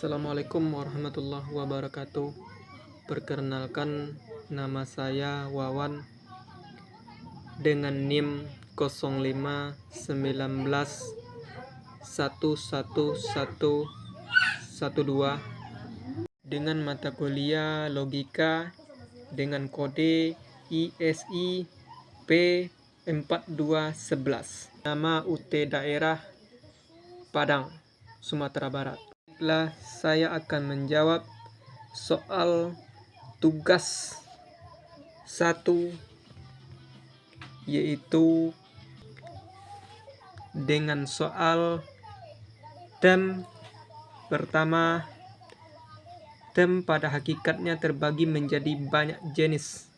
Assalamualaikum warahmatullahi wabarakatuh. Perkenalkan, nama saya Wawan dengan NIM 0519111112 dengan mata kuliah logika dengan kode ISI P4211. Nama UT daerah Padang, Sumatera Barat. Baiklah, saya akan menjawab soal tugas 1, yaitu dengan soal tem. Pertama, tem pada hakikatnya terbagi menjadi banyak jenis.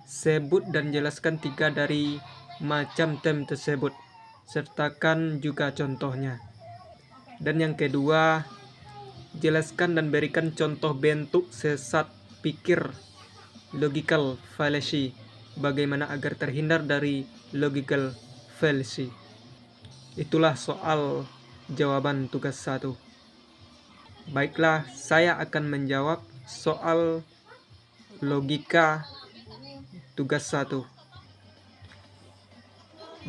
Sebut dan jelaskan 3 dari macam tem tersebut. Sertakan juga contohnya. Dan yang kedua, jelaskan dan berikan contoh bentuk sesat pikir, logical fallacy, bagaimana agar terhindar dari logical fallacy. Itulah soal jawaban tugas 1. Baiklah, saya akan menjawab soal logika tugas 1.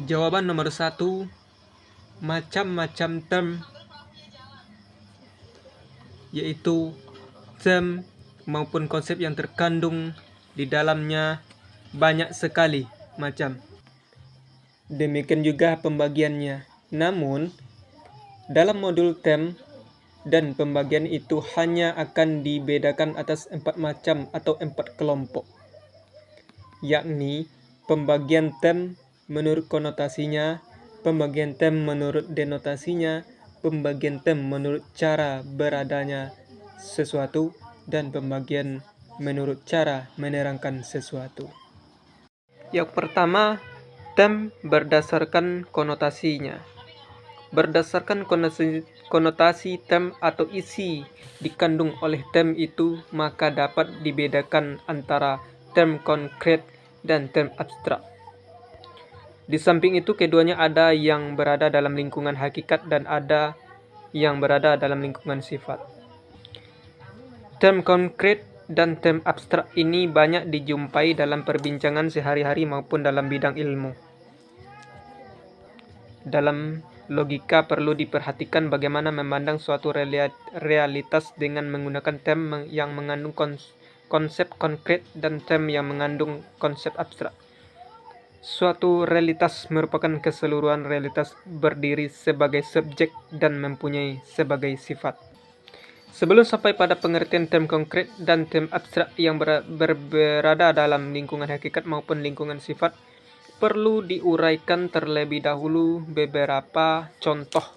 Jawaban nomor 1, macam-macam term, yaitu term maupun konsep yang terkandung di dalamnya banyak sekali macam. Demikian juga pembagiannya. Namun, dalam modul term dan pembagian itu hanya akan dibedakan atas 4 macam atau 4 kelompok, yakni pembagian term menurut konotasinya, pembagian term menurut denotasinya, pembagian term menurut cara beradanya sesuatu, dan pembagian menurut cara menerangkan sesuatu. Yang pertama, term berdasarkan konotasinya. Berdasarkan konotasi term atau isi dikandung oleh term itu, maka dapat dibedakan antara term konkret dan term abstrak. Di samping itu, keduanya ada yang berada dalam lingkungan hakikat dan ada yang berada dalam lingkungan sifat. Term konkret dan term abstrak ini banyak dijumpai dalam perbincangan sehari-hari maupun dalam bidang ilmu. Dalam logika perlu diperhatikan bagaimana memandang suatu realitas dengan menggunakan term yang mengandung konsep konkret dan term yang mengandung konsep abstrak. Suatu realitas merupakan keseluruhan realitas berdiri sebagai subjek dan mempunyai sebagai sifat. Sebelum sampai pada pengertian term konkret dan term abstrak yang berada dalam lingkungan hakikat maupun lingkungan sifat, perlu diuraikan terlebih dahulu beberapa contoh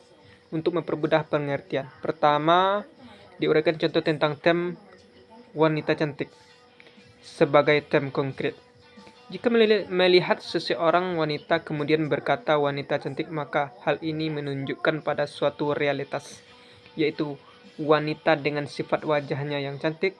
untuk mempermudah pengertian. Pertama, diuraikan contoh tentang term wanita cantik sebagai term konkret. Jika melihat seseorang wanita kemudian berkata wanita cantik, maka hal ini menunjukkan pada suatu realitas, yaitu wanita dengan sifat wajahnya yang cantik.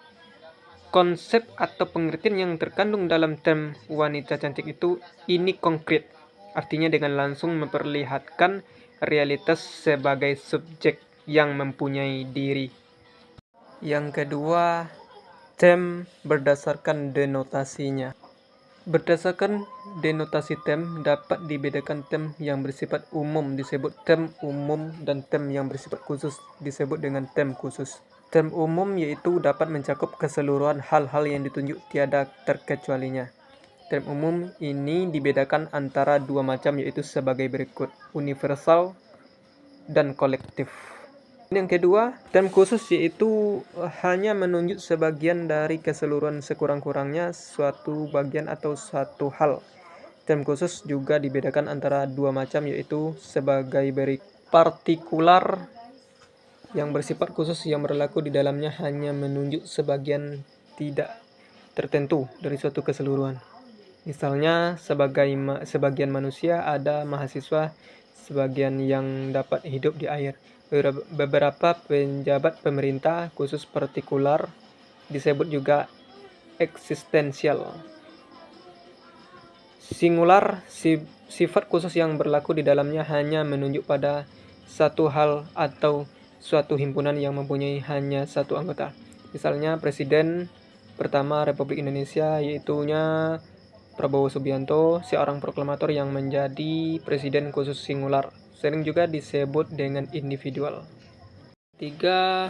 Konsep atau pengertian yang terkandung dalam term wanita cantik itu ini konkret, artinya dengan langsung memperlihatkan realitas sebagai subjek yang mempunyai diri. Yang kedua, term berdasarkan denotasinya. Berdasarkan denotasi term dapat dibedakan term yang bersifat umum disebut term umum dan term yang bersifat khusus disebut dengan term khusus. Term umum yaitu dapat mencakup keseluruhan hal-hal yang ditunjuk tiada terkecualinya. Term umum ini dibedakan antara 2 macam, yaitu sebagai berikut: universal dan kolektif. Yang kedua, term khusus yaitu hanya menunjuk sebagian dari keseluruhan sekurang-kurangnya suatu bagian atau suatu hal. Term khusus juga dibedakan antara 2 macam, yaitu sebagai berikut: partikular yang bersifat khusus yang berlaku di dalamnya hanya menunjuk sebagian tidak tertentu dari suatu keseluruhan. Misalnya, sebagian manusia, ada mahasiswa, sebagian yang dapat hidup di air. Beberapa penjabat pemerintah, khusus partikular, disebut juga eksistensial. Singular, sifat khusus yang berlaku di dalamnya hanya menunjuk pada satu hal atau suatu himpunan yang mempunyai hanya satu anggota. Misalnya Presiden pertama Republik Indonesia yaitunya Prabowo Subianto, seorang proklamator yang menjadi presiden khusus singular, sering juga disebut dengan individual. Tiga,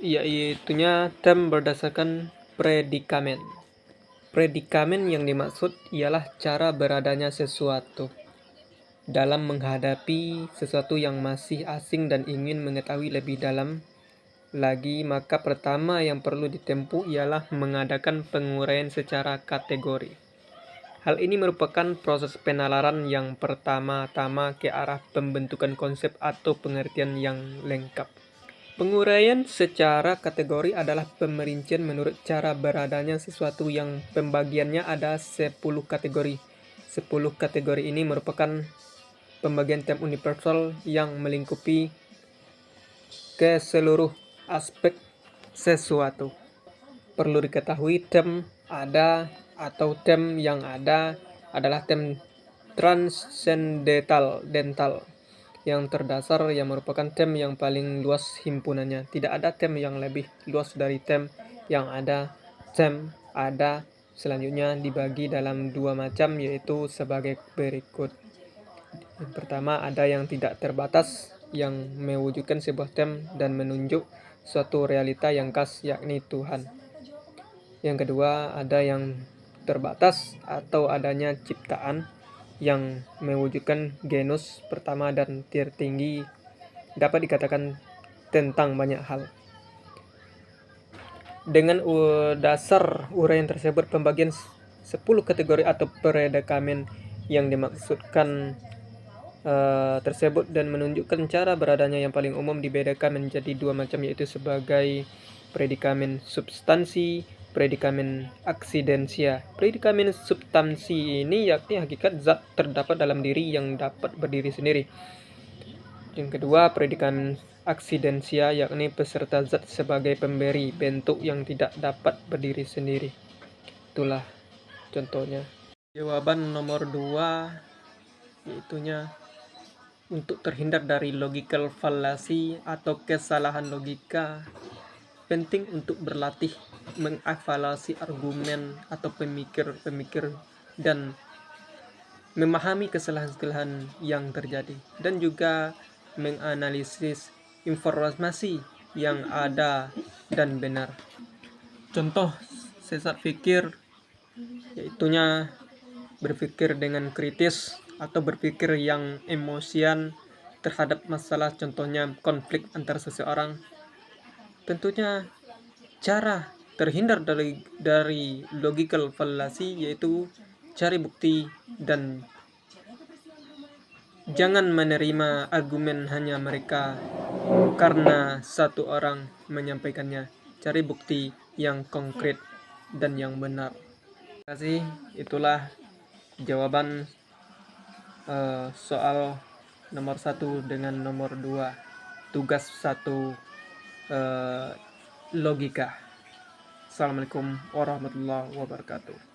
yaitunya term berdasarkan predikamen. Predikamen yang dimaksud ialah cara beradanya sesuatu dalam menghadapi sesuatu yang masih asing dan ingin mengetahui lebih dalam lagi, maka pertama yang perlu ditempuh ialah mengadakan penguraian secara kategori. Hal ini merupakan proses penalaran yang pertama-tama ke arah pembentukan konsep atau pengertian yang lengkap. Penguraian secara kategori adalah pemerincian menurut cara beradanya sesuatu yang pembagiannya ada 10 kategori. 10 kategori ini merupakan pembagian term universal yang melingkupi ke seluruh aspek sesuatu. Perlu diketahui term ada atau term yang ada adalah term transcendental yang terdasar yang merupakan term yang paling luas himpunannya. Tidak ada term yang lebih luas dari term yang ada. Term ada selanjutnya dibagi dalam dua macam, yaitu sebagai berikut. Yang pertama, ada yang tidak terbatas yang mewujudkan sebuah term dan menunjuk suatu realita yang khas, yakni Tuhan. Yang kedua, ada yang terbatas atau adanya ciptaan yang mewujudkan genus pertama dan tertinggi, dapat dikatakan tentang banyak hal. Dengan dasar uraian tersebut, pembagian 10 kategori atau predikamen yang dimaksudkan tersebut dan menunjukkan cara beradanya yang paling umum dibedakan menjadi dua macam, yaitu sebagai predikamen substansi, predikamen aksidensia. Predikamen substansi ini yakni hakikat zat terdapat dalam diri yang dapat berdiri sendiri. Yang kedua, predikamen aksidensia yakni peserta zat sebagai pemberi bentuk yang tidak dapat berdiri sendiri. Itulah contohnya. Jawaban nomor 2 yaitunya untuk terhindar dari logical fallacy atau kesalahan logika, penting untuk berlatih mengevaluasi argumen atau pemikir dan memahami kesalahan-kesalahan yang terjadi, dan juga menganalisis informasi yang ada dan benar. Contoh sesat pikir yaitunya berpikir dengan kritis atau berpikir yang emosian terhadap masalah, contohnya konflik antar seseorang. Tentunya cara terhindar dari logical fallacy yaitu cari bukti dan jangan menerima argumen hanya mereka karena satu orang menyampaikannya. Cari bukti yang konkret dan yang benar. Terima kasih. Itulah jawaban soal nomor 1 dengan nomor 2 tugas 1 logika. Assalamualaikum warahmatullahi wabarakatuh.